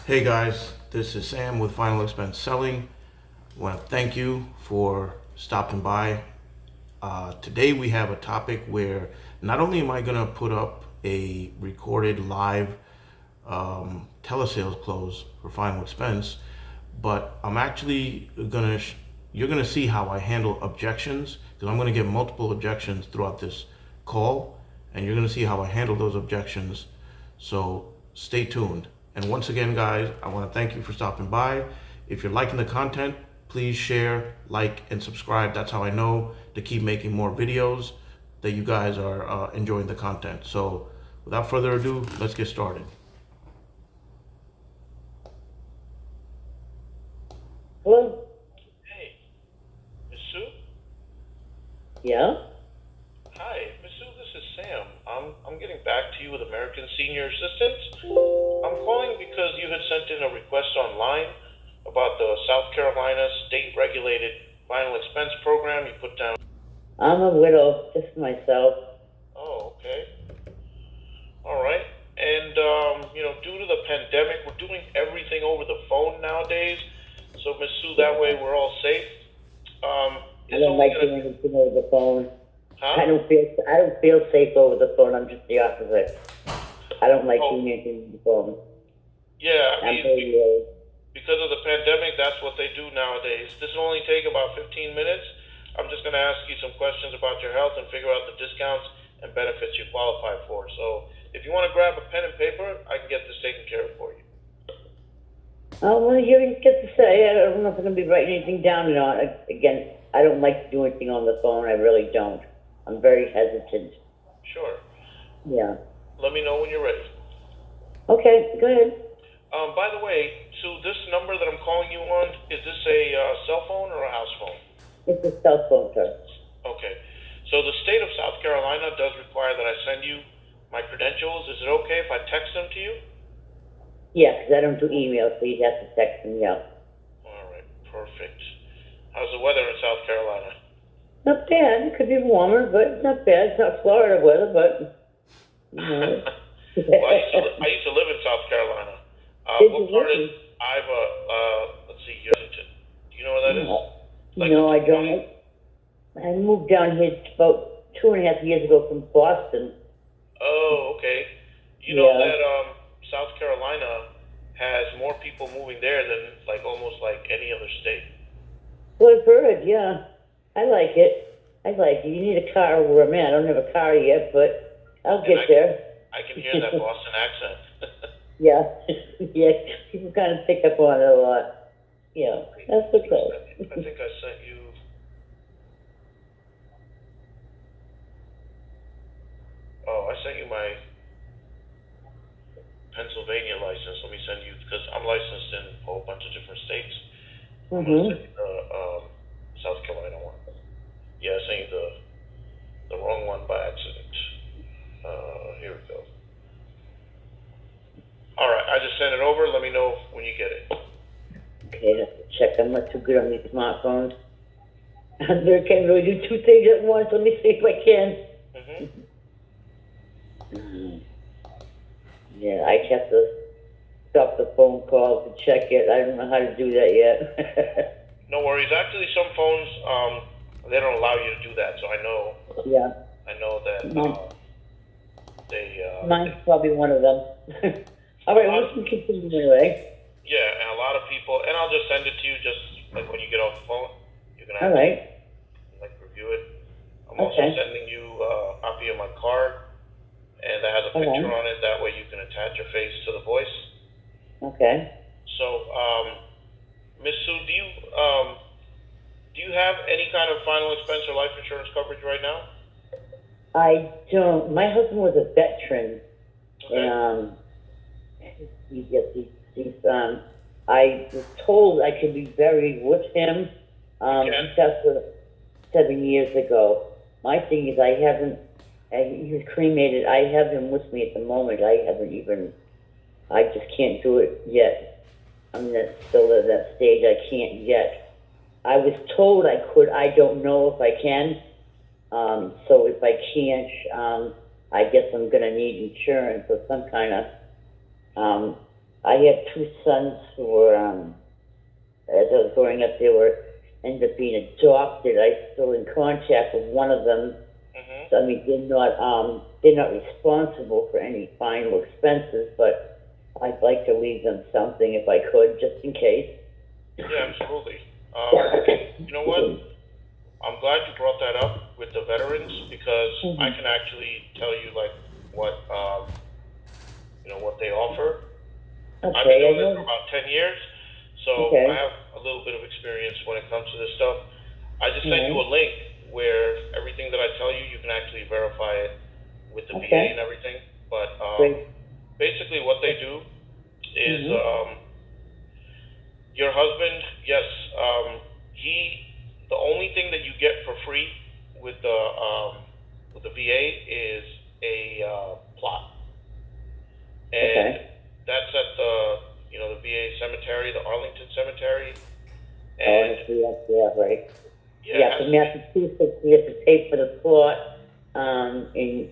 Hey guys, this is Sam with Final Expense Selling. I want to thank you for stopping by. Today we have a topic where not only am I going to put up a recorded live telesales close for Final Expense, but I'm actually you're going to see how I handle objections, because I'm going to get multiple objections throughout this call, and you're going to see how I handle those objections. So stay tuned. And once again, guys, I want to thank you for stopping by. If you're liking the content, please share, like, and subscribe. That's how I know to keep making more videos, that you guys are enjoying the content. So without further ado, let's get started. Hello? Hey, Miss Sue? Yeah? Hi, Miss Sue, this is Sam. I'm getting back to you with American Senior Assistance. I'm calling because you had sent in a request online about the South Carolina state-regulated final expense program. You put down. I'm a widow, just myself. Oh, okay. All right. And due to the pandemic, we're doing everything over the phone nowadays. So, Miss Sue, that way we're all safe. I don't like doing anything over the phone. Huh? I don't feel safe over the phone. I'm just the opposite. I don't like doing anything over the phone. Yeah, I I'm mean, very old. because of the pandemic, that's what they do nowadays. This will only take about 15 minutes. I'm just going to ask you some questions about your health and figure out the discounts and benefits you qualify for. So if you want to grab a pen and paper, I can get this taken care of for you. Well, you get to say, I don't know if I'm going to be writing anything down or not. Again, I don't like to do anything on the phone. I really don't. I'm very hesitant. Sure. Yeah. Let me know when you're ready. Okay, go ahead. By the way, Sue, this number that I'm calling you on, is this a cell phone or a house phone? It's a cell phone, sir. Okay. So the state of South Carolina does require that I send you my credentials. Is it okay if I text them to you? Yeah, 'cause I don't do email, so you have to text me out. All right, perfect. How's the weather in South Carolina? Not bad. It could be warmer, but it's not bad. It's not Florida weather, but you know. Well, I used to live in South Carolina. Did What you part really? is let's see, Houston. Do you know where that is? Like No, I the- don't. I moved down here about 2.5 years ago from Boston. Oh, okay. You know Yeah. that South Carolina has more people moving there than almost like any other state. Well, I've heard, yeah. I like it. You need a car where I'm at. I don't have a car yet, but I'll get there. I can hear that Boston accent. Yeah. Yeah. People kind of pick up on it a lot. Yeah. That's okay. I think I sent you. Oh, I sent you my Pennsylvania license. Let me send you, because I'm licensed in a whole bunch of different states. I'm gonna Mm-hmm. send you the South Carolina one. Yeah, I sent you the wrong one by accident. Here we go. All right, I just sent it over. Let me know when you get it. Okay, I have to check. I'm not too good on these smartphones. I can't really do two things at once. Let me see if I can. Mm-hmm. Yeah, I have to stop the phone call to check it. I don't know how to do that yet. No worries. Actually, some phones they don't allow you to do that. So I know Yeah, that mine's probably one of them. All right, we can continue anyway. yeah, and a lot of people, and I'll just send it to you just like when you get off the phone. You can All right. review it. I'm also Okay. sending you a copy of my card, and that has a Okay. picture on it. That way you can attach your face to the voice. Okay. So, Miss Sue, do you have any kind of final expense or life insurance coverage right now? I don't. My husband was a veteran. Okay. I was told I could be buried with him. He passed away 7 years ago. My thing is, he was cremated. I have him with me at the moment. I just can't do it yet. I'm still at that stage. I can't yet. I was told I could. I don't know if I can. So if I can't, I guess I'm going to need insurance or some kind of I had two sons who were, as I was growing up, they were ended up being adopted. I'm still in contact with one of them. Mm-hmm. So, I mean, they're not responsible for any final expenses, but I'd like to leave them something if I could, just in case. Yeah, absolutely. You know what? I'm glad you brought that up with the veterans because I can actually tell you like what what they offer. I've been Okay, I doing this for know. about 10 years, so Okay. I have a little bit of experience when it comes to this stuff. I just sent Mhm. you a link where everything that I tell you, you can actually verify it with the Okay. VA and everything. But Great. basically, what they do is Mhm. your husband, yes, the only thing that you get for free with the VA is a plot, and Okay. that's at the VA cemetery, the Arlington Cemetery, Oh, and yeah, right. yeah, Yeah, for Massachusetts, we have to pay for the plot, in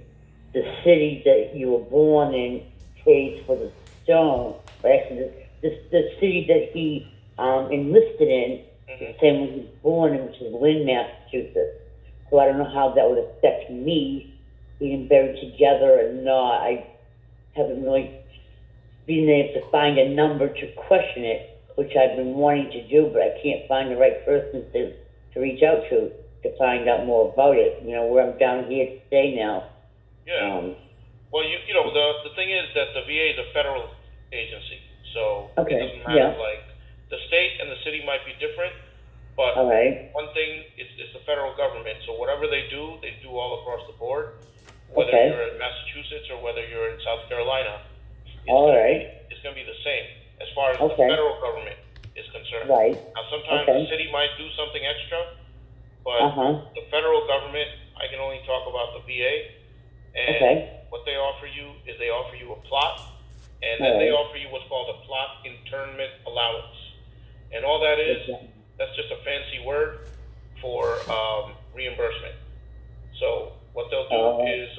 the city that you were born in pays for the stone. But actually, the city that he, enlisted in, is the same one he was born in, which is Lynn, Massachusetts. So I don't know how that would affect me being buried together or not. I haven't really been able to find a number to question it, which I've been wanting to do, but I can't find the right person to reach out to find out more about it. You know, where I'm down here to stay now. yeah. Well, the thing is that the VA is a federal agency, so Okay, it doesn't matter. yeah. Like the state and the city might be different, but All right. one thing is the federal government. So whatever they do all across the board. Whether Okay. you're in Massachusetts or whether you're in South Carolina, All right. it's going to be the same as far as the Okay. federal government is concerned. Right. Now, sometimes Okay. the city might do something extra, but Uh-huh. the federal government, I can only talk about the VA. And Okay. what they offer you is they offer you a plot, and then they Alright. offer you what's called a plot internment allowance. And all that is, that's just a fancy word for reimbursement. So what they'll do is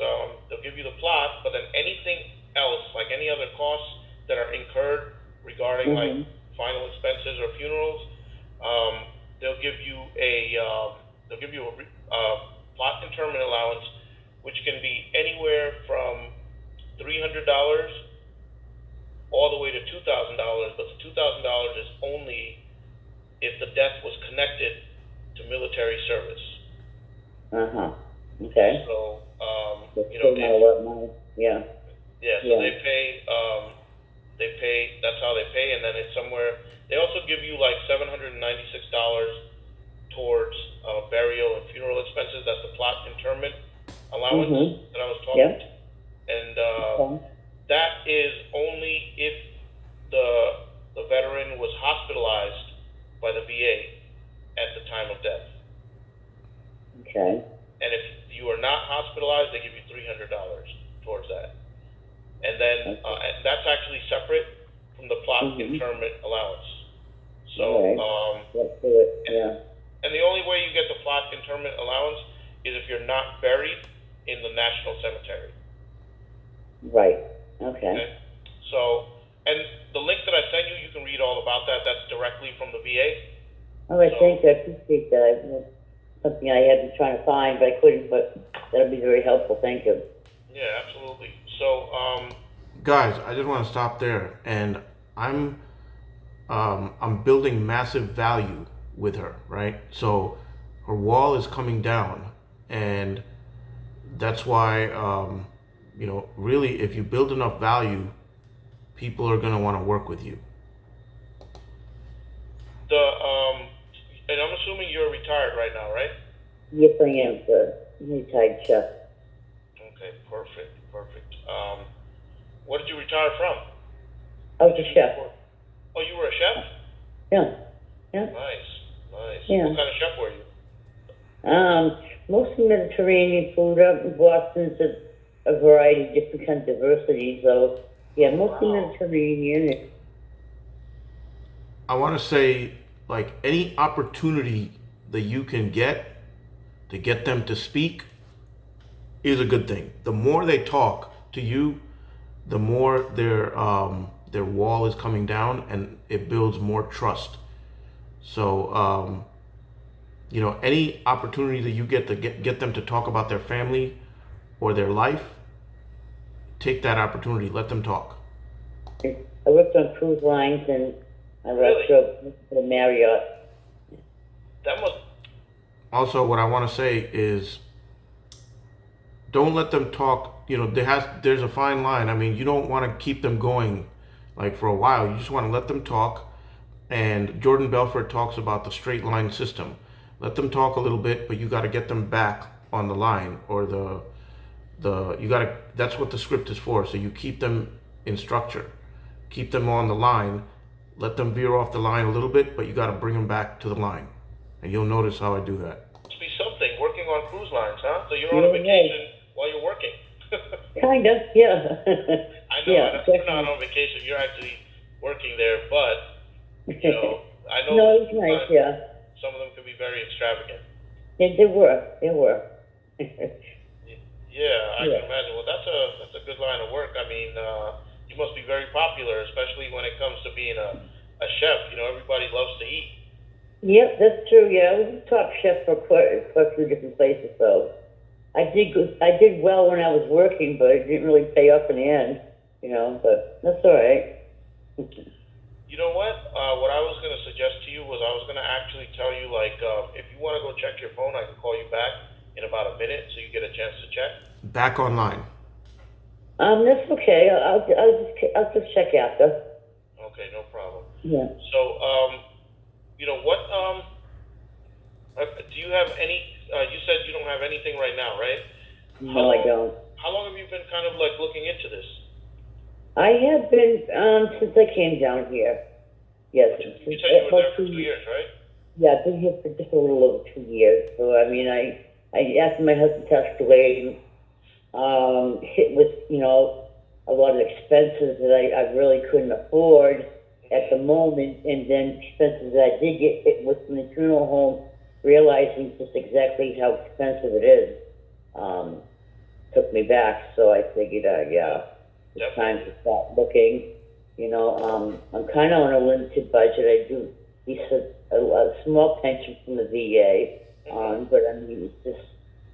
they'll give you the plot, but then anything else, like any other costs that are incurred regarding like final expenses or funerals, they'll give you a plot interment allowance, which can be anywhere from $300 all the way to $2,000, but the $2,000 is only if the death was connected to military service. Uh-huh. Okay. So, That's you know, still not a lot of money. Yeah. yeah, so Yeah. they pay, that's how they pay, and then it's somewhere, they also give you like $796 towards burial and funeral expenses. That's the plot interment allowance that I was talking Yeah. to. And Okay. that is only if the veteran was hospitalized by the VA at the time of death. Okay. And if you are not hospitalized, they give you $300 towards that. And then and that's actually separate from the plot interment allowance. So, Let's do it. Yeah. and the only way you get the plot interment allowance is if you're not buried in the national cemetery. Right. Okay. Okay? So, and the link that I sent you, you can read all about that. That's directly from the VA. All right. Thank you. I appreciate that. Something I had been trying to find, but I couldn't. But that'll be very helpful. Thank you. Yeah, absolutely. So, Guys, I just want to stop there, and I'm building massive value with her, right? So her wall is coming down, and that's why really, if you build enough value, people are gonna want to work with you. and I'm assuming you're retired right now, right? Yes, I am, sir. Retired chef. Okay, perfect. What did you retire from? I was a chef. Oh, you were a chef? Yeah. Yeah. Nice. Yeah. What kind of chef were you? Mostly Mediterranean food. Up in Boston's a variety of different kinds of diversity. So, yeah, mostly Wow. Mediterranean. I want to say, like, any opportunity that you can get to get them to speak is a good thing. The more they talk to you, the more they're their wall is coming down, and it builds more trust. So, any opportunity that you get to get them to talk about their family or their life, take that opportunity. Let them talk. I worked on cruise lines and I worked for the Marriott. That must. Also, what I want to say is, don't let them talk. There's a fine line. I mean, you don't want to keep them going like for a while. You just want to let them talk. And Jordan Belfort talks about the straight line system. Let them talk a little bit, but you got to get them back on the line, or that's what the script is for. So you keep them in structure, keep them on the line, let them veer off the line a little bit, but you got to bring them back to the line. And you'll notice how I do that. Must be something working on cruise lines, huh? So you're on a vacation while you're working. Kind of, yeah. I know. You're not on vacation. You're actually working there, but I know. No, it's nice, yeah. Some of them can be very extravagant. Yeah, they were. Yeah, I can imagine. Well, that's a good line of work. I mean, you must be very popular, especially when it comes to being a chef. Everybody loves to eat. Yep, that's true. Yeah, I was a top chef for quite a few different places. So I did well when I was working, but it didn't really pay off in the end. But that's all right. You know what? What I was going to suggest to you was I was going to actually tell you, if you want to go check your phone, I can call you back in about a minute so you get a chance to check. Back online. That's okay. I'll just check after. Okay, no problem. Yeah. So, what, do you have any, you said you don't have anything right now, right? No, I don't. How long have you been kind of looking into this? I have been, since I came down here. Yes. You said you were there for 2 years, right? Yeah, I've been here for just a little over 2 years. So, I mean, I after my husband passed away, hit with, a lot of expenses that I really couldn't afford at the moment, and then expenses that I did get hit with from the funeral home, realizing just exactly how expensive it is, took me back. So I figured, it's time to start looking. I'm kind of on a limited budget. I do a small pension from the VA, but I mean,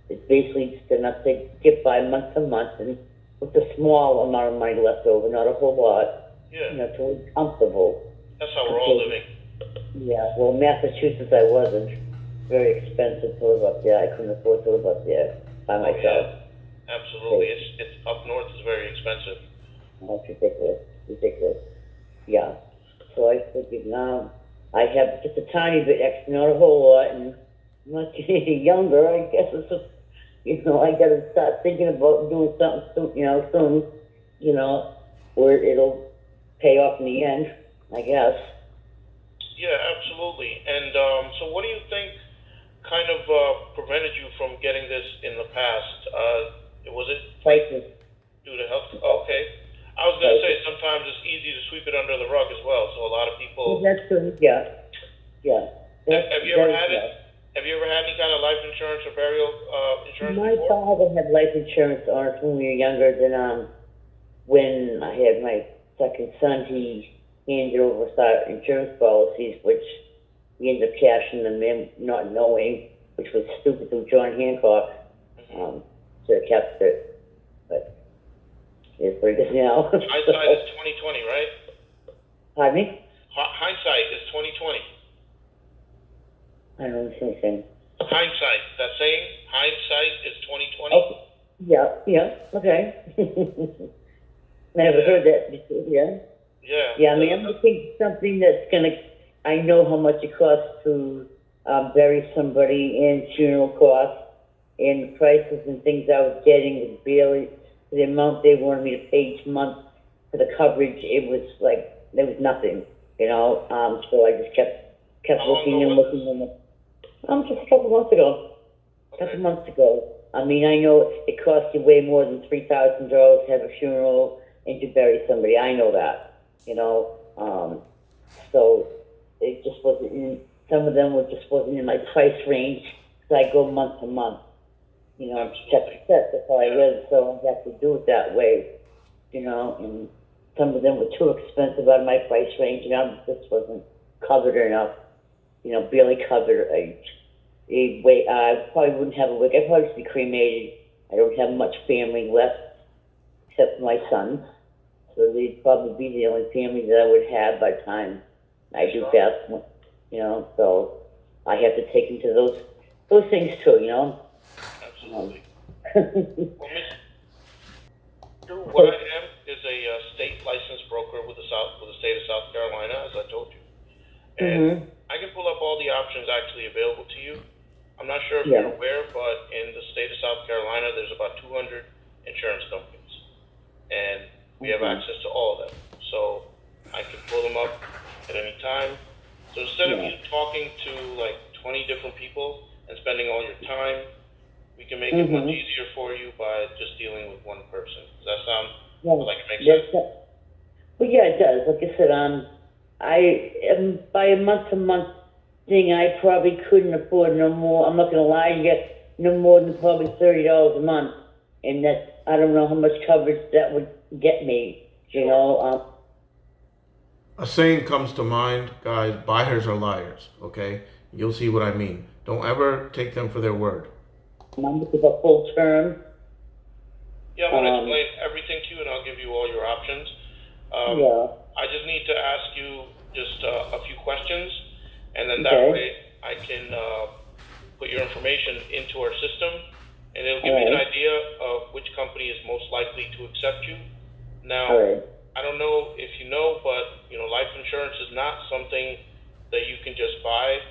it's basically just enough to get by month to month, and with a small amount of money left over, not a whole lot. Yeah. To be comfortable. That's how we're all living. Yeah, well, Massachusetts, I wasn't. Very expensive to live up there. I couldn't afford to live up there by myself. Yeah. Absolutely. It's up north is very expensive. That's ridiculous. Yeah. So I figured now I have just a tiny bit extra, not a whole lot, and much younger. I guess it's just, I got to start thinking about doing something soon, where it'll pay off in the end, I guess. Yeah, absolutely. And so what do you think kind of prevented you from getting this in the past? Was it Prices. due to health? Okay. I was going to say sometimes it's easy to sweep it under the rug as well. So a lot of people. That's true. Yeah. Have you ever had it? Have you ever had any kind of life insurance or burial insurance My before? father had life insurance on us when we were younger. Then when I had my second son, he handed over our insurance policies, which we ended up cashing them in, not knowing, which was stupid to John Hancock. Should have kept it, but it's what it is now. Hindsight is 2020, right? Pardon me? Hindsight is 2020. I don't understand anything. Hindsight, that saying, hindsight is 2020. Oh, yeah, okay. Never heard that before, yeah. Yeah. I mean, I'm looking for something that's I know how much it costs to bury somebody, and funeral costs, and the prices and things I was getting was barely the amount they wanted me to pay each month for the coverage. It was there was nothing, so I just kept How long looking ago and was looking. Just a couple months ago. I mean, I know it costs you way more than $3,000 to have a funeral and to bury somebody. I know that, so it just wasn't some of them just wasn't in my price range, because I go month to month, check to set, that's how I live, so I have to do it that way, and some of them were too expensive out of my price range, and I just wasn't covered enough, barely covered a way. I probably wouldn't have a wig. I'd probably just be cremated. I don't have much family left except my sons, so they'd probably be the only family that I would have by the time I do pass. So I have to take into those things too. Absolutely. Well, Miss, what I am is a state licensed broker with the state of South Carolina, as I told you, and I can pull up all the options actually available to you. I'm not sure if you're aware, but in the state of South Carolina, there's about 200 insurance companies, and we have access to all of them. So I can pull them up at any time. So instead of you talking to like 20 different people and spending all your time, we can make it much easier for you by just dealing with one person. Does that sound like it makes sense? Well, yeah, it does. Like I said, I am by a month-to-month thing. I probably couldn't afford no more. I'm not gonna lie, you get no more than probably $30 a month, and I don't know how much coverage that would get me. A saying comes to mind, guys, buyers are liars, okay? You'll see what I mean. Don't ever take them for their word. I'm looking for full term. Yeah, I'm going to explain everything to you, and I'll give you all your options. I just need to ask you just a few questions, and then that way I can put your information into our system, and it'll give me an idea of which company is most likely to accept you. Now, I don't know if you know, but life insurance is not something that you can just buy.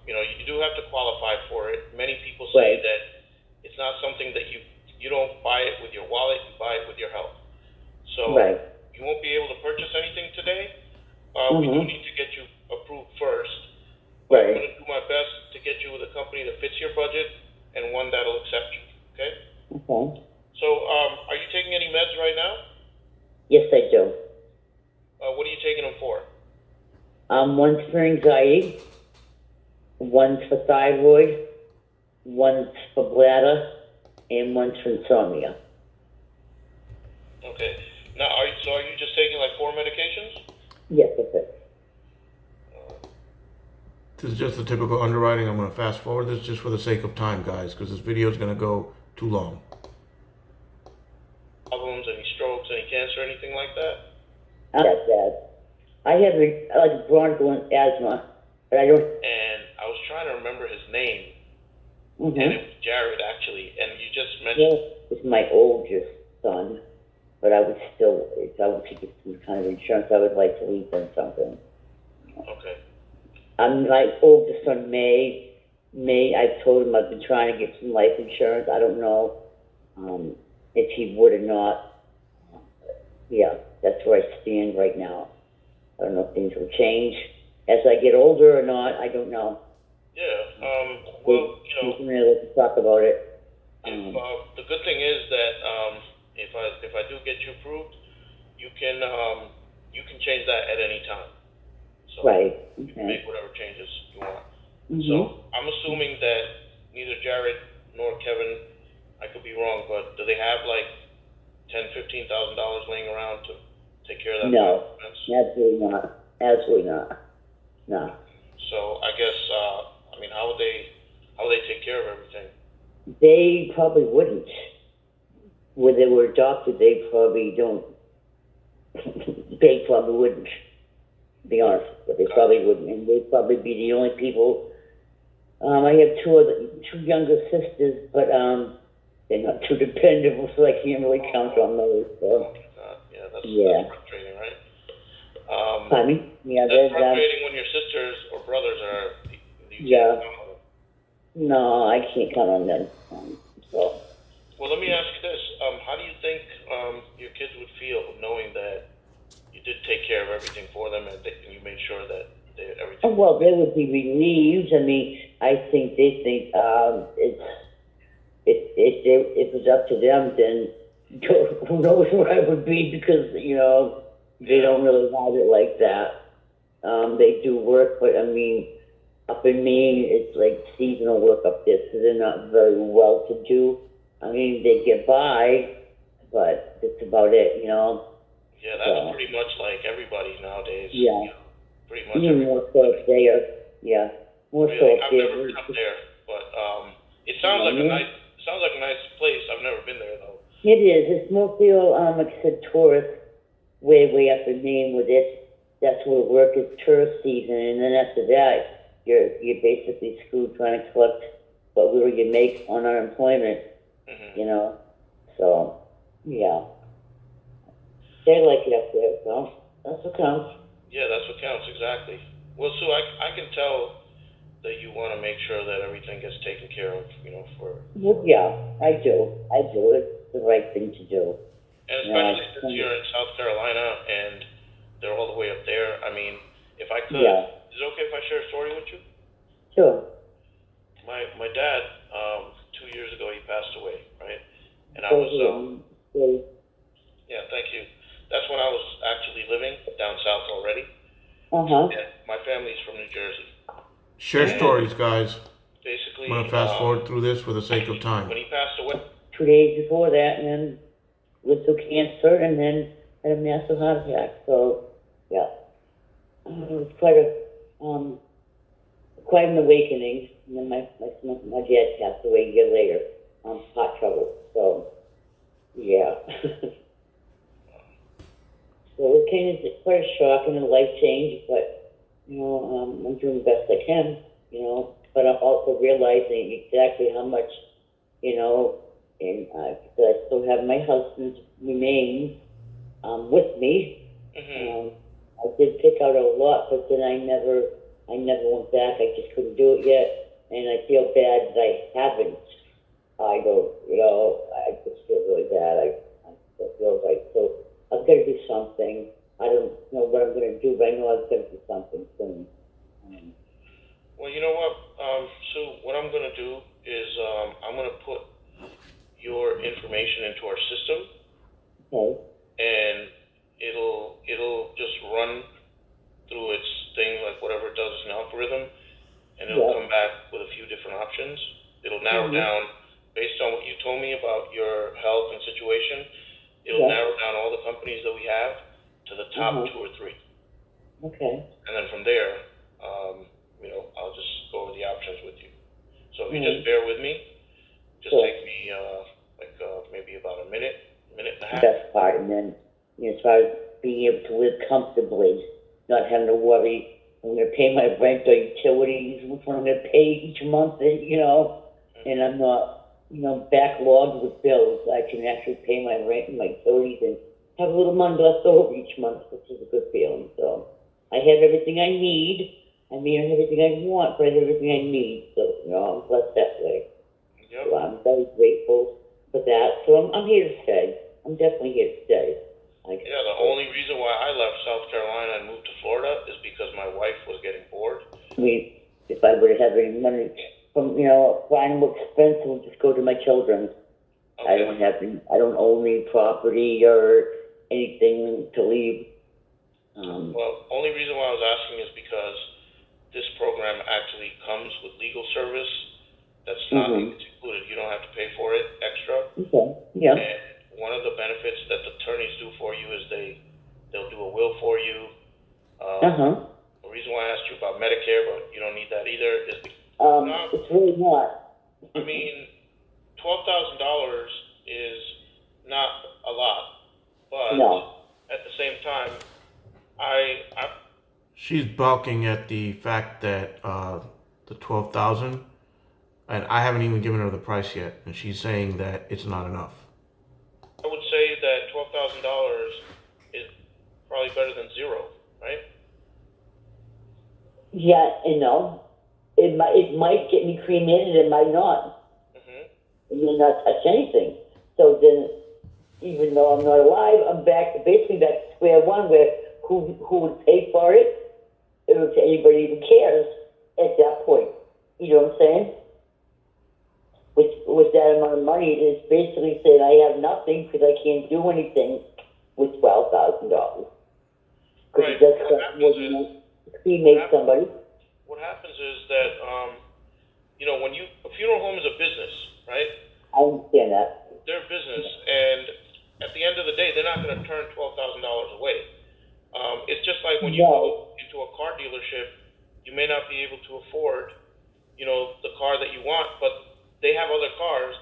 You do have to qualify for it. Many people say that it's not something that you don't buy it with your wallet, you buy it with your health. So you won't be able to purchase anything today. We do need to get you approved first. I'm going to do my best to get you with a company that fits your budget and one that'll accept you. Okay? Okay. So, are you taking any meds right now? Yes, I do. What are you taking them for? One's for anxiety, one's for thyroid, one's for bladder, and one's for insomnia. Okay. Now, are you just taking like 4 medications? Yes, that's it. This is just the typical underwriting. I'm going to fast forward this just for the sake of time, guys, because this video is going to go too long. Problems, any strokes, any cancer, anything like that? That's bad. I have like bronchial and asthma, but I don't. And I was trying to remember his name, Mm-hmm. and it was Jared actually. And you just mentioned. Yeah, it's my oldest son, but I would still, if I would take some kind of insurance, I would like to leave them something. Okay. My oldest son, May, I told him I've been trying to get some life insurance. I don't know if he would or not. Yeah, that's where I stand right now. I don't know if things will change as I get older or not. I don't know. Yeah. Well, we can really talk about it. The good thing is that if I do get you approved, you can change that at any time. So right. you can Okay. make whatever changes you want. Mm-hmm. So I'm assuming that neither Jared nor Kevin, I could be wrong, but do they have like $10,000-$15,000 laying around to take care of that? No, expense? absolutely not. Absolutely not. No. So I guess how would they take care of everything? They probably wouldn't. When they were adopted, they probably don't. They probably wouldn't. To be honest, but they probably wouldn't, and they'd probably be the only people. I have two younger sisters, but they're not too dependable, so I can't really count on those. So. That's frustrating, right? Pardon me? Yeah, that's frustrating when your sisters or brothers are. No, I can't count on them. So. Well, let me ask you this: how do you think your kids would feel knowing that you did take care of everything for them and you made sure that everything? Oh, well, they would be relieved. I mean, I think they think if it was up to them, then who knows where I would be, because they don't really have it like that. They do work, but I mean, up in Maine, it's like seasonal work up there, so they're not very well to do. I mean, they get by, but that's about it, Yeah, that's pretty much like everybody nowadays. Yeah. You know, pretty much Even everybody. more so up there, yeah, more so Really, up I've there. never been up there, but it sounds like a nice. It sounds like a nice place. I've never been there though. It is. It's mostly all, like I said, tourist way up in Maine with it. That's where work is tourist season, and then after that, you're basically screwed trying to collect what little you make on unemployment. You know, so yeah, they like it up there. So that's what counts. Yeah, that's what counts exactly. Well, Sue, I can tell that you want to make sure that everything gets taken care of. You know, for Well, yeah, I do. It's the right thing to do. and especially since you're in South Carolina and they're all the way up there. I mean, if I could, is it okay if I share a story with you? Sure. My dad, 2 years ago, he passed away, right? And I was, yeah, thank you. That's when I was actually living down south already. And my family's from New Jersey. Share stories, guys. Basically, I'm gonna fast forward through this for the sake of time. when he passed away, 2 days before that, and then went through cancer, and then had a massive heart attack. So, yeah, it was quite an awakening. And then my dad passed away a year later, heart trouble. So, yeah. So it came as quite a shock and a life change, but I'm doing the best I can, But I'm also realizing exactly how much, and I still have my husband's remains with me. I did pick out a lot, but then I never went back. I just couldn't do it yet, and I feel bad that I haven't. I go, I just feel really bad. I feel like so. I've got to do something. I don't know what I'm going to do, but I know I've got to do something soon. well, you know what, Sue, what I'm going to do is I'm going to put your information into our system, Okay. and it'll just run through its thing, like whatever it does, an algorithm, and it'll come back with a few different options. It'll narrow down, based on what you told me about your health and situation, it'll narrow down all the companies that we have to the top 2 or 3. Okay. And then from there, I'll just go over the options with you. So if you just bear with me, just take me maybe about a minute and a half. Best part, and then as far as being able to live comfortably, not having to worry I'm going to pay my rent or utilities, which one I'm going to pay each month, and I'm not, backlogged with bills. I can actually pay my rent and my utilities and have a little money left over each month, which is a good feeling. So I have everything I need. I may not have everything I want, but I have everything I need. So, I'm blessed that way. Yep. So I'm very grateful for that. So I'm here to stay. I'm definitely here to stay. Yeah, the only reason why I left South Carolina and moved to Florida is because my wife was getting bored. I mean, if I would have any money from, final expense, it would just go to my children. Okay. I don't own any property or anything to leave. Well, only reason why I was asking is because this program actually comes with legal service. That's not included. You don't have to pay for it extra. Okay. Yeah. And one of the benefits that the attorneys do for you is they'll do a will for you. The reason why I asked you about Medicare, but you don't need that either, is it's really not. I mean, $12,000 is not a lot, but at the same time, She's balking at the fact that the 12,000, and I haven't even given her the price yet, and she's saying that it's not enough. I would say that $12,000 is probably better than zero, right? Yeah, it might get me cremated, it might not. It may not touch anything. So then, even though I'm not alive, I'm basically back to square one, where who would pay for it? If anybody even cares at that point. You know what I'm saying? With that amount of money, it's basically saying I have nothing because I can't do anything with $12,000. Because Right. that's what cremate somebody. What happens is that, when a funeral home is a business, right? I understand that. They're a business, and at the end of the day, they're not going to turn $12,000 away. It's just like when you No. go into a car dealership, you may not be able to afford, the car that you want, but they have other cars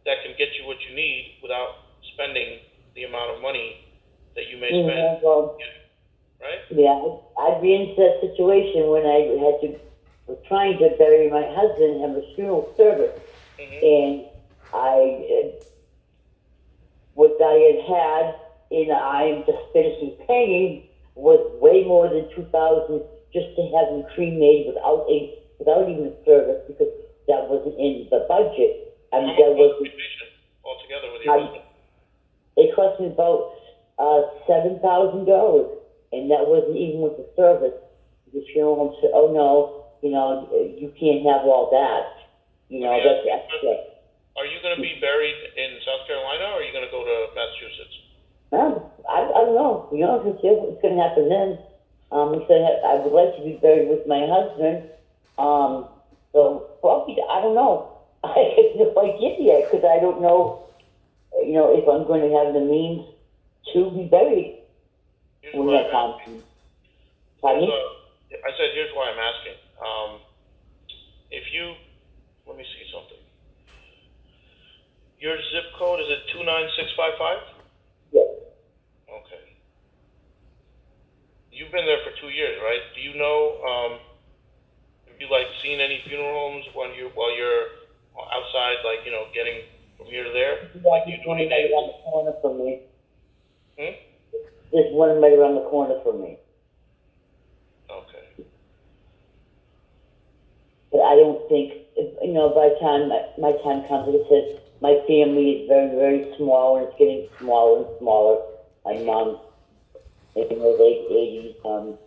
that can get you what you need without spending the amount of money that you may spend, Mhm, well, right? yeah, I'd be in that situation when I was trying to bury my husband and have a funeral service. Mm-hmm. And what I had, and I'm just finishing paying, was way more than 2,000 just to have him cremated without even a service, because that wasn't in the budget. I mean, How that much was the wasn't. cremation altogether with your husband? It cost me about $7,000, and that wasn't even with the service. The funeral home said, "Oh no, you can't have all that. That's extra." Are you going to be buried in South Carolina, or are you going to go to Massachusetts? I don't know. To be honest with you, what's going to happen then? I would like to be buried with my husband. So probably, I don't know. I have no idea yet, because I don't know, if I'm going to have the means to be buried Here's when why that I'm comes. asking. Pardon me? I said, here's why I'm asking. Let me see something. Your zip code, is it 29655? Yes. Okay. You've been there for 2 years, right? Do you know, have you seen any funeral homes while you're outside, getting from here to there? Yeah, Do you there's know one any right names? around the corner from me. Hmm? There's one right around the corner from me. Okay. But I don't think, by the time my time comes, it says my family is very, very small, and it's getting smaller and smaller. My mom's in her late 80s.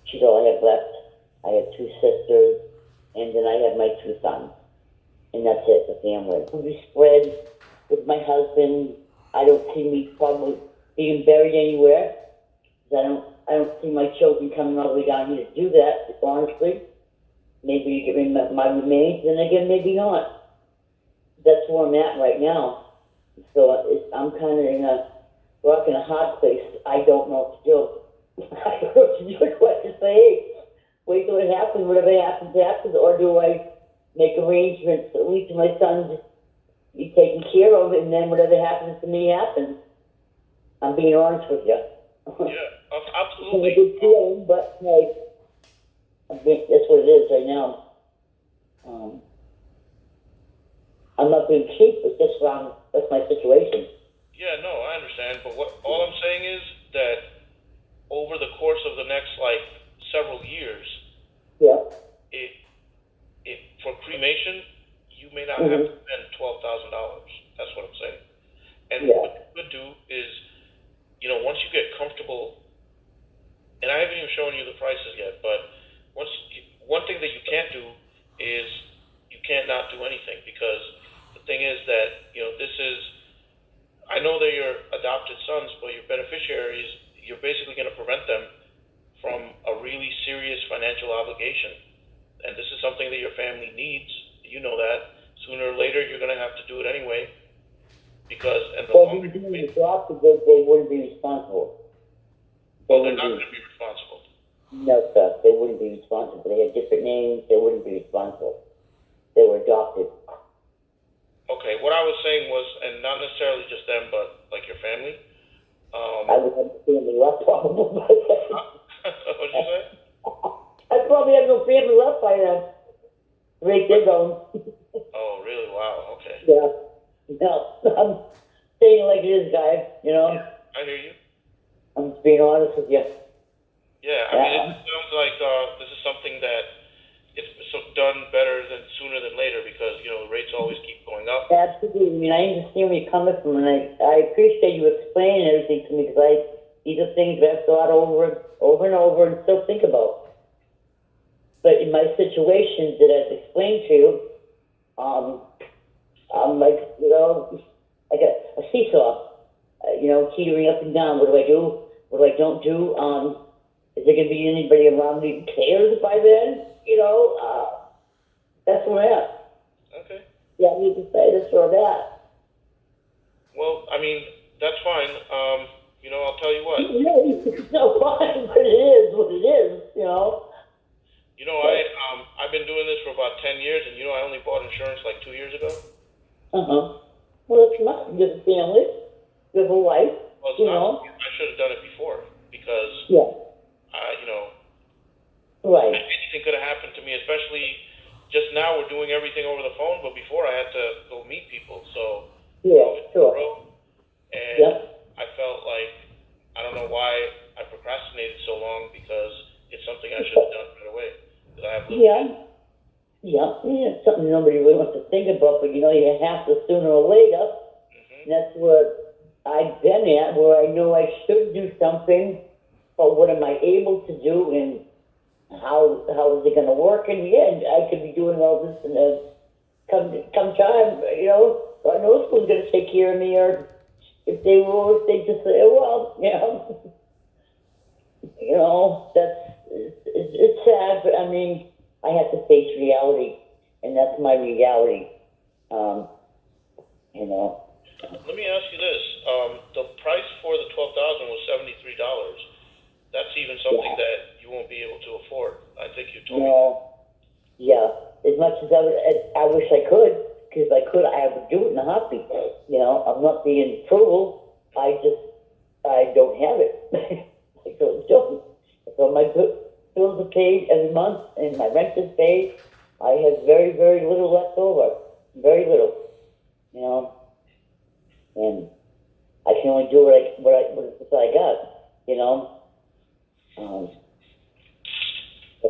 She's all I have left. I have 2 sisters, and then I have my 2 sons. And that's it, the family. We'll be spread with my husband. I don't see me probably being buried anywhere. 'Cause I don't see my children coming all the way down here to do that, honestly. Maybe you give me my remains, and again, maybe not. That's where I'm at right now. So I'm kind of in a rock and a hard place. I don't know what to do. I don't know what to do. What to say? Hey, wait till it happens. Whatever happens, happens. Or do I make arrangements, at least my son be taken care of, and then whatever happens to me happens? I'm being honest with you. Yeah, It's a absolutely. good feeling, but that's what it is right now. I'm not being cheap, it's just that's my situation. Yeah, no, I understand. But all I'm saying is that over the course of the next several years, Yeah. it for cremation, you may not have to spend $12,000. That's what I'm saying. And Yeah. what you could do is, once you get comfortable, and I haven't even shown you the prices yet, but one thing that you can't do is you can't not do anything, because the thing is that, I know they're your adopted sons, but your beneficiaries, you're basically going to prevent them from a really serious financial obligation. And this is something that your family needs. You know that. Sooner or later, you're going to have to do it anyway. Because, and the Well, longer if we adopted, they wouldn't be responsible. they're not going to be responsible. No, sir, they wouldn't be responsible. They had different names, they wouldn't be responsible. They were adopted. Okay, what I was saying was, and not necessarily just them, but your family. I would have no family left, probably. What'd you say? I probably have no family left by then. Right, they're going. Oh, really? Wow. Okay. Yeah. No, I'm saying it like it is, guys, Yeah, I hear you. I'm just being honest with you. Yeah, I mean, it sounds like this is something that it's done better sooner than later, because the rates always keep going up. Absolutely. I mean, I understand where you're coming from, and I appreciate you explaining everything to me, because these are things that I've thought over and over and still think about. But in my situation that I've explained to you, I'm like, like a seesaw, teetering up and down. What do I do? What do I don't do? Is there going to be anybody around me who cares by then? That's where I'm at. Okay. Yeah, I need to say that's where I'm at. Well, I mean, that's fine. I'll tell you what. It's not fine, but it is what it is, you know? I've been doing this for about 10 years, and I only bought insurance like 2 years ago. Uh-huh. Well, it's not. You have a family, you have a wife, Well, it's you not. know? I should have done it before because, Yeah, right. anything could have happened to me, especially just now we're doing everything over the phone, but before I had to go meet people, so Yeah, sure. and Yeah. I felt like, I don't know why I procrastinated so long because it's something I should have done right away. Because I have little kids. Yeah, it's something nobody really wants to think about, but you have to sooner or later. And that's where I've been at, where I know I should do something, but what am I able to do, and how is it going to work in the end? I could be doing all this, and then come time, God knows who's going to take care of me, or if they just say, well, it's sad, but I mean, I have to face reality, and that's my reality. Let me ask you this: the price for the 12,000 was $73. That's even something that you won't be able to afford. I think you told me. Yeah. As much as I wish I could, because if I could, I would do it in a heartbeat. I'm not being frugal. I don't have it. I really don't. So my bills are paid every month, and my rent is paid. I have very, very little left over. Very little. And I can only do what I got. So.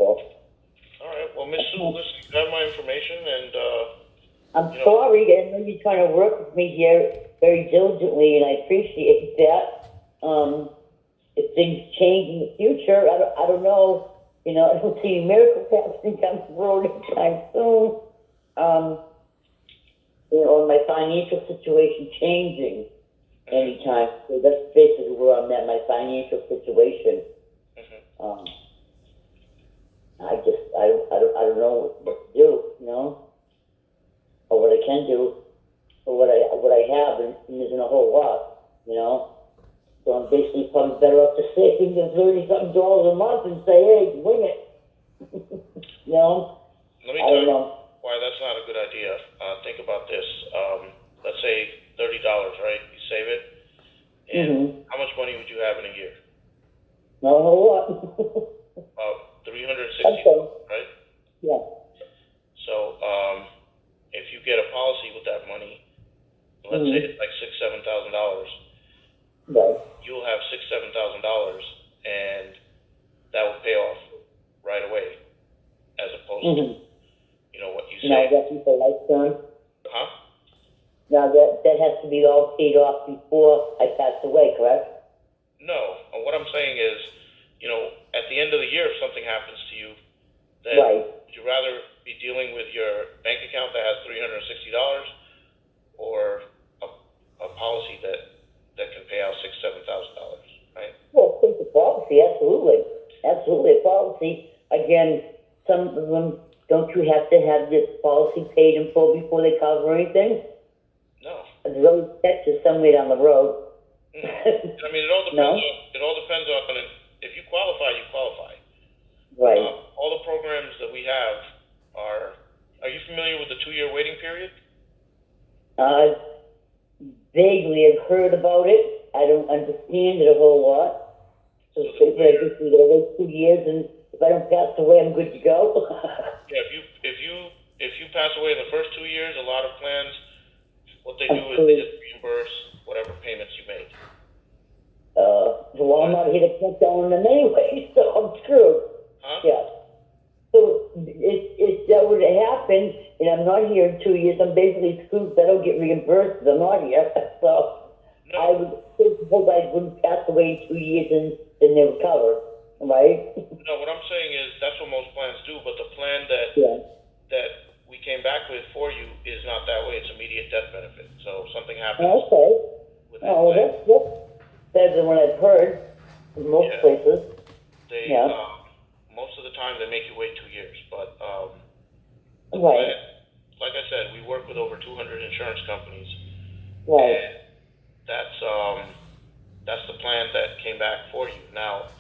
All right. Well, Miss Sue, listen, you have my information, and I'm sorry. I know you're trying to work with me here very diligently, and I appreciate that. If things change in the future, I don't know. I don't see miracles happening down the road anytime soon. Or my financial situation changing anytime. So that's basically where I'm at, my financial situation. I don't know what to do, or what I can do, or what I have, and isn't a whole lot, So I'm basically probably better off just saving the $30-something a month and say, hey, wing it. Let me tell you why that's not a good idea. Think about this. Let's say $30, right? You save it, and how much money would you have in a year? Not a whole lot. About $360, right? Yeah. So, if you get a policy with that money, let's say it's like $6,000-$7,000, Right. you'll have $7,000, and that will pay off right away, as opposed to what you say. Now that's for lifetime. Huh? Now that has to be all paid off before I pass away, correct? No. What I'm saying is, at the end of the year, if something happens to you, then would you rather be dealing with your bank account that has $360 or a policy that can pay out $7,000, right? Well, think the policy, absolutely a policy. Again, some of them, don't you have to have this policy paid in full before they cover anything? No. There's always catches somewhere down the road. I mean, it all depends. It all depends on if you qualify, you qualify. Right. All the programs that we have are. Are you familiar with the 2-year waiting period? Vaguely, I've heard about it. I don't understand it a whole lot. So basically, I just need to wait 2 years, and if I don't pass away, I'm good to go. Yeah, if you pass away in the first 2 years, a lot of plans, what they do is they just reimburse whatever payments you made. Well, I'm not here to cut down on them anyway, so I'm screwed. Huh? Yeah. So if that were to happen, and I'm not here in 2 years, I'm basically screwed. I don't get reimbursed. I'm not here, so I would suppose I wouldn't pass away in 2 years, and then they would cover, right? No, what I'm saying is that's what most plans do, but the plan that we came back with for you is not that way. It's immediate death benefit. So if something happens with that plan, That's better than what I've heard in most places. They most of the time they make you wait 2 years, but like I said, we work with over 200 insurance companies, and that's the plan that came back for you. Now,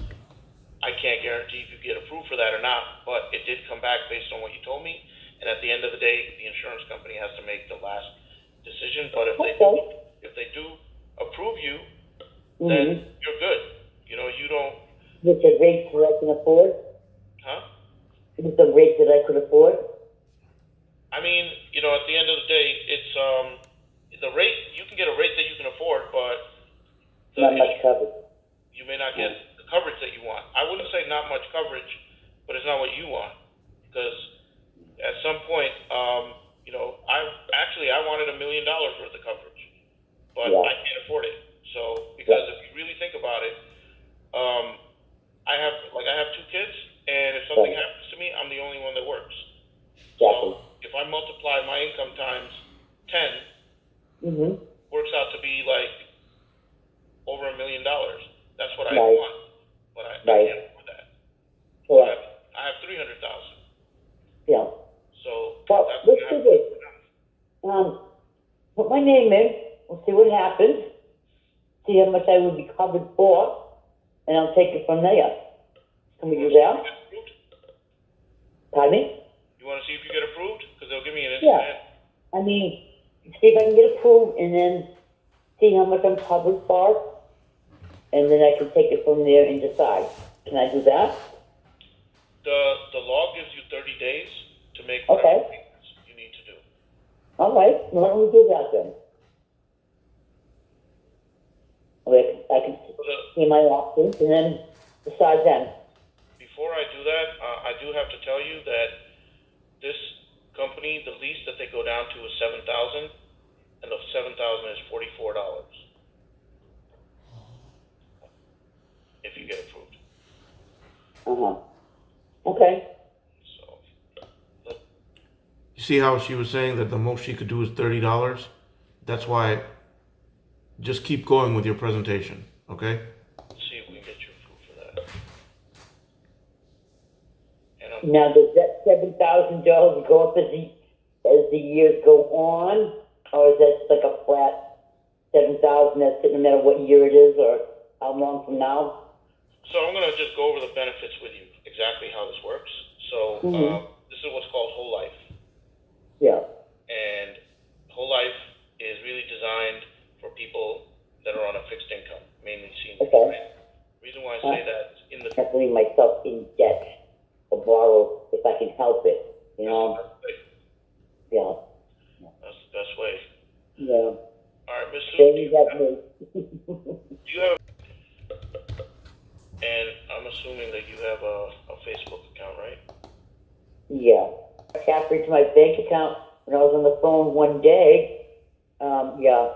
I can't guarantee if you get approved for that or not, but it did come back based on what you told me. And at the end of the day, the insurance company has to make the last decision. But if they do approve you, then you're good. You know, you don't. With the rates that I can afford? Huh? With the rate that I could afford? I mean, you know, at the end of the day, it's the rate. You can get a rate that you can afford, but Not much coverage. you may not get the coverage that you want. I wouldn't say not much coverage, but it's not what you want. Because at some point, you know, I wanted $1 million worth of coverage, but I can't afford it. So, because if you really think about it, I have 2 kids, and if something happens to me, I'm the only one that works. So if I multiply my income times 10, works out to be like over $1 million. That's what I want, but I can't afford that. I have 300,000. Yeah. So Well, let's do this. Put my name in. We'll see what happens. See how much I would be covered for, and I'll take it from there. Can we do that? Pardon me? You want to see if you get approved? Because they'll give me an instant. I mean, see if I can get approved, and then see how much I'm covered for, and then I can take it from there and decide. Can I do that? The law gives you 30 days to make whatever payments you need to do. All right. Well, why don't we do that then? I can see my options and then decide then. Before I do that, I do have to tell you that this company, the least that they go down to is $7,000, and the $7,000 is $44 if you get approved. Okay. So, You see how she was saying that the most she could do is $30? That's why just keep going with your presentation, okay? let's see if we can get you approved for that. And Now, does that $7,000 go up as the years go on, or is that like a flat 7,000? That's it, no matter what year it is or how long from now? So I'm going to just go over the benefits with you, exactly how this works. So this is what's called whole life. Yeah. And whole life is really designed for people that are on a fixed income, mainly seniors. Okay. Right? The reason why I say that is in the Not putting myself in debt or borrow if I can help it, you know? Yeah. That's the best way. Yeah. All right, Miss Sue, There do you you have have, me. do you have, and I'm assuming that you have a Facebook account, right? Yeah. I tapped into my bank account when I was on the phone one day. Yeah.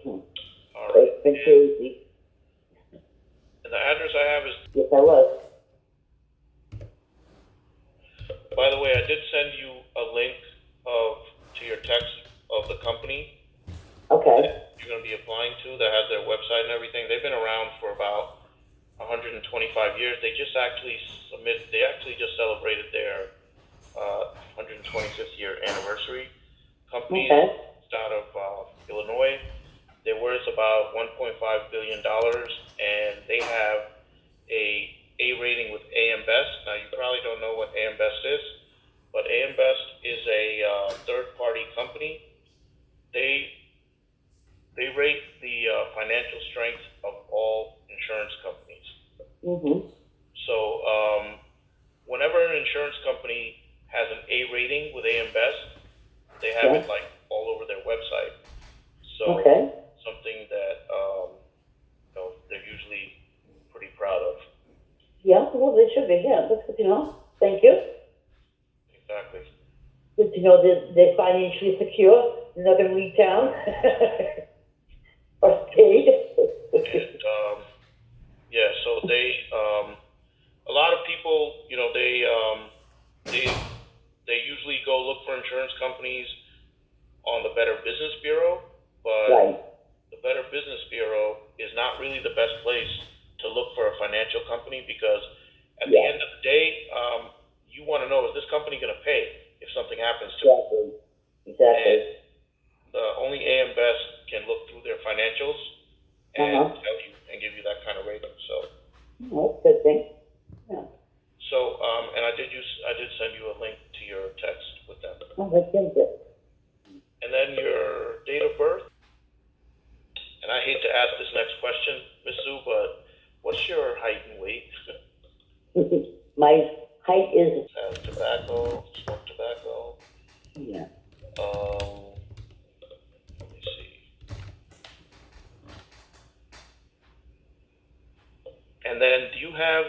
All right. It's been crazy. And the address I have is, Yes, I was. by the way, I did send you a link to your text of the company Okay. that you're going to be applying to that has their website and everything. They've been around for about 125 years. They just actually just celebrated their 125th year anniversary. Company is out of Illinois. They're worth about $1.5 billion, and they have a rating with AM Best. Now, you probably don't know what AM Best is, but AM Best is a third-party company. They rate the financial strength of all insurance companies. So, whenever an insurance company has an A rating with AM Best, they have it like all over their website. So, something that they're usually pretty proud of. Yeah, well, they should be. Yeah, that's good to know. Thank you. Exactly. Good to know that they're financially secure. They're not going to leave town or stayed. And so they, a lot of people, they usually go look for insurance companies on the Better Business Bureau, but the Better Business Bureau is not really the best place to look for a financial company, because at the end of the day, you want to know, is this company going to pay if something happens to it? Exactly. And the only AM Best can look through their financials I did send you a link to your text with them. Oh, that's good. And then your date of birth. And I hate to ask this next question, Miss Sue, but what's your height and weight? My height is, Have tobacco, smoke tobacco. yeah, Let me see. And then, do you have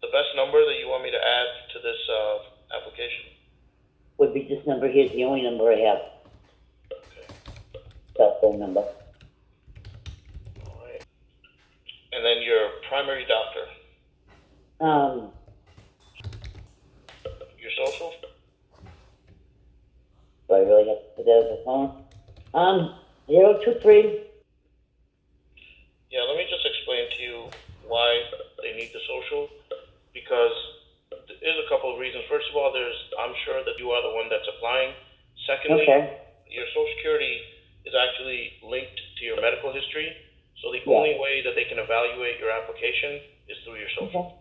the best number that you want me to add to this application? would be this number here, is the only number I have, Okay. cell phone number. All right. And then your primary doctor, your social. Do I really have to put that over the phone? 023, Yeah, let me just explain to you why they need the social, because there's a couple of reasons. First of all, I'm sure that you are the one that's applying. Secondly, okay, your Social Security is actually linked to your medical history, so the Yeah. only way that they can evaluate your application is through your social. okay,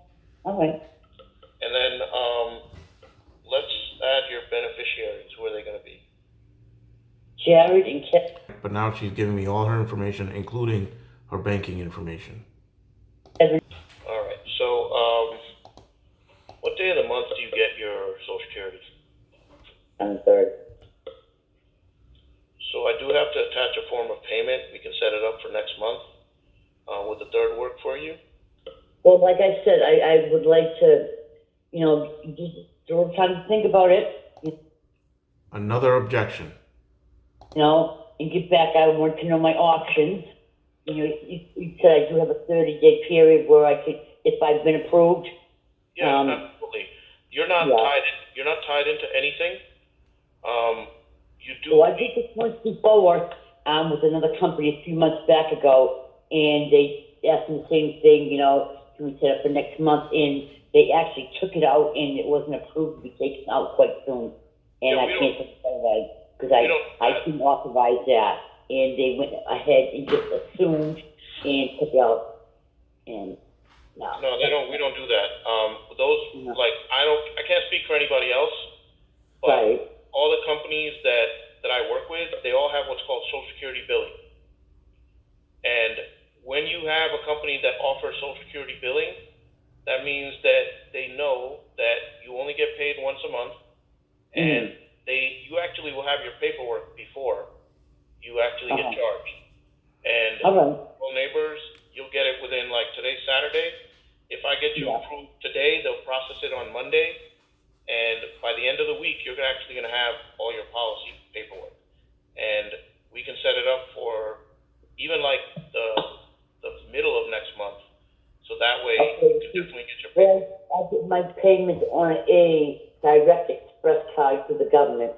all right. And then let's add your beneficiaries. Who are they going to be? Jared and Kevin. But now she's giving me all her information, including her banking information. All right. So what day of the month do you get your Social Security? On the 3rd. So I do have to attach a form of payment. We can set it up for next month. Would the 3rd work for you? Well, like I said, I would like to, just throw time to think about it, Another objection. and get back. I want to know my options. You said I do have a 30-day period where I could, if I've been approved. Yeah, absolutely. You're not Yeah. tied. You're not tied into anything. You do. So I did this once before with another company a few months back ago, and they asked me the same thing, can we set up for next month? And they actually took it out, and it wasn't approved to be taken out quite soon. And Yeah, I we can't take it away because we don't- I couldn't authorize that. And they went ahead and just assumed and took it out. And No, they don't. We don't do that. Those No. I can't speak for anybody else, but Right. all the companies that I work with, they all have what's called Social Security billing. And when you have a company that offers Social Security billing, that means that they know that you only get paid once a month, and you actually will have your paperwork before you actually get charged. And All right. well, neighbors, you'll get it within today's Saturday. If I get you Yeah. approved today, they'll process it on Monday, and by the end of the week, you're actually going to have all your policy paperwork, and we can set it up for even the middle of next month, so that way Okay. you can definitely get your paperwork. Well, I did my payment on a direct express card to the government.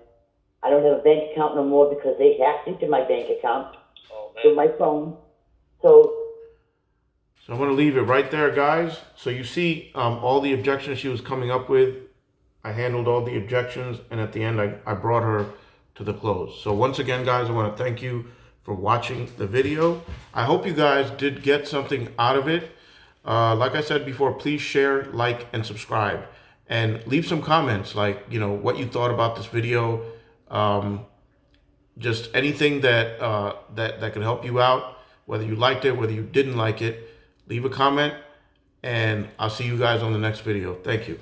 I don't have a bank account no more because they hacked into my bank account Oh through man, my phone. So, So I'm going to leave it right there, guys. So you see all the objections she was coming up with. I handled all the objections, and at the end, I brought her to the close. So once again, guys, I want to thank you for watching the video. I hope you guys did get something out of it. Like I said before, please share, like, and subscribe. And leave some comments, like, what you thought about this video. Just anything that can help you out, whether you liked it, whether you didn't like it. Leave a comment, and I'll see you guys on the next video. Thank you.